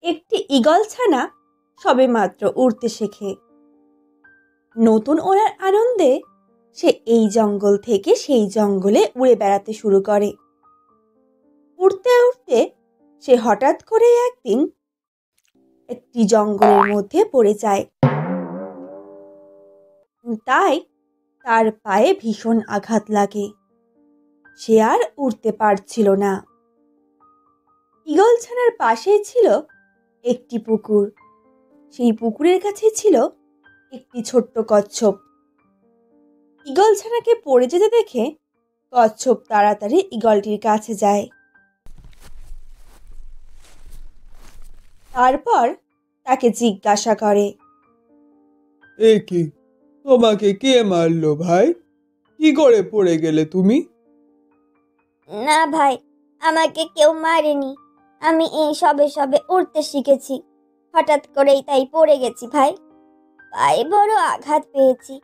একটি ঈগল ছানা সবেমাত্র উড়তে শেখে। নতুন ওড়ার আনন্দে সে এই জঙ্গল থেকে সেই জঙ্গলে উড়ে বেড়াতে শুরু করে। উড়তে উড়তে সে হঠাৎ করে একদিন একটি জঙ্গলের মধ্যে পড়ে যায়। তাই তার পায়ে ভীষণ আঘাত লাগে। সে আর উড়তে পারছিল না। ঈগল ছানার পাশেই ছিল একটি পুকুর। সেই পুকুরের কাছে ছিল একটি ছোট্ট কচ্ছপ। ঈগল ছানাকে পড়ে যেতে দেখে কচ্ছপ তাড়াতাড়ি ঈগলটির কাছে যায়। তারপর তাকে জিজ্ঞাসা করে, এ কি, তোমাকে কে মারলো ভাই? কি করে পড়ে গেলে তুমি? না ভাই, আমাকে কেউ মারেনি। আমি এই সবে সবে উড়তে শিখেছি। হঠাৎ করেই তাই পড়ে গেছি ভাই। পায়ে বড় আঘাত পেয়েছি।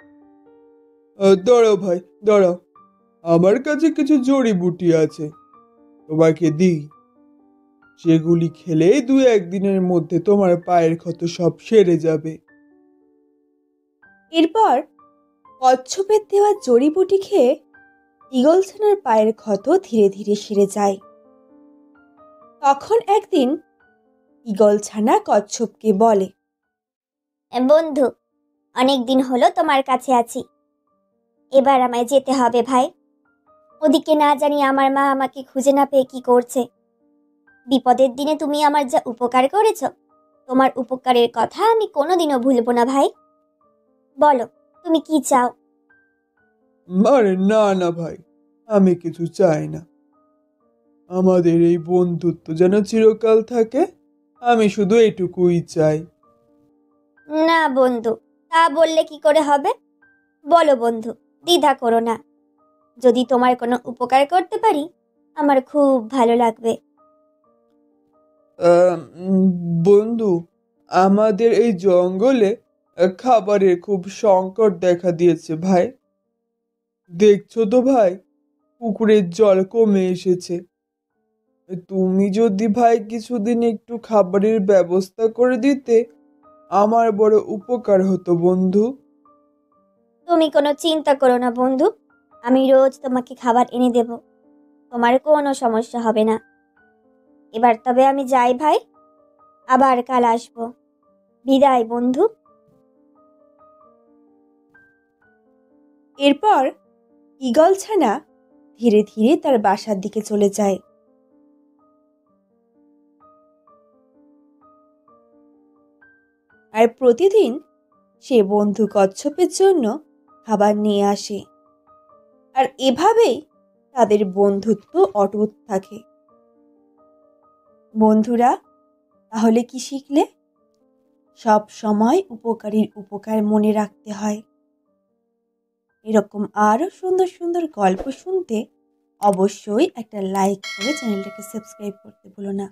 দাঁড়াও ভাই, দাঁড়াও। আমার কাছে কিছু জড়িবুটি আছে, তোমাকে দিই। সেগুলি খেলে 2-1 দিনের মধ্যে তোমার পায়ের ক্ষত সব সেরে যাবে। এরপর কচ্ছপের দেওয়া জড়িবুটি খেয়ে ঈগল ছানার পায়ের ক্ষত ধীরে ধীরে সেরে যায়। তখন একদিন ঈগল ছানা কচ্ছপকে বলে, বন্ধু, অনেক দিন হলো তোমার কাছে আছি। এবার আমায় যেতে হবে ভাই। ওদিকে না জানি আমার মা আমাকে খুঁজে না পেয়ে কি করছে। বিপদের দিনে তুমি আমার যা উপকার করেছ, তোমার উপকারের কথা আমি কোনোদিনও ভুলবো না ভাই। বলো, তুমি কি চাও? আরে না না ভাই, আমি কিছু চাই না। আমাদের এই বন্ধুত্ব যেন চিরকাল থাকে, আমি শুধু এইটুকুই চাই। না বন্ধু, তা বললে কি করে হবে? বলো বন্ধু, দ্বিধা করো না। যদি তোমার কোনো উপকার করতে পারি, আমার খুব ভালো লাগবে। বন্ধু, আমাদের এই জঙ্গলে খাবারের খুব সংকট দেখা দিয়েছে ভাই। দেখছো তো ভাই, পুকুরের জল কমে এসেছে। তুমি যদি ভাই কিছুদিন একটু খাবারের ব্যবস্থা করে দিতে, আমার বড় উপকার হতো বন্ধু। তুমি কোনো চিন্তা করো না বন্ধু, আমি রোজ তোমাকে খাবার এনে দেব। তোমার কোনো সমস্যা হবে না। এবার তবে আমি যাই ভাই, আবার কাল আসবো। বিদায় বন্ধু। এরপর ঈগল ছানা ধীরে ধীরে তার বাসার দিকে চলে যায়। আর প্রতিদিন সে বন্ধু কচ্ছপের জন্য খাবার নিয়ে আসে। আর এভাবেই তাদের বন্ধুত্ব অটুট থাকে। বন্ধুরা, তাহলে কি শিখলে? সব সময় উপকারীর উপকার মনে রাখতে হয়। এরকম আরো সুন্দর সুন্দর গল্প শুনতে অবশ্যই একটা লাইক করে চ্যানেলটাকে সাবস্ক্রাইব করতে ভুলো না।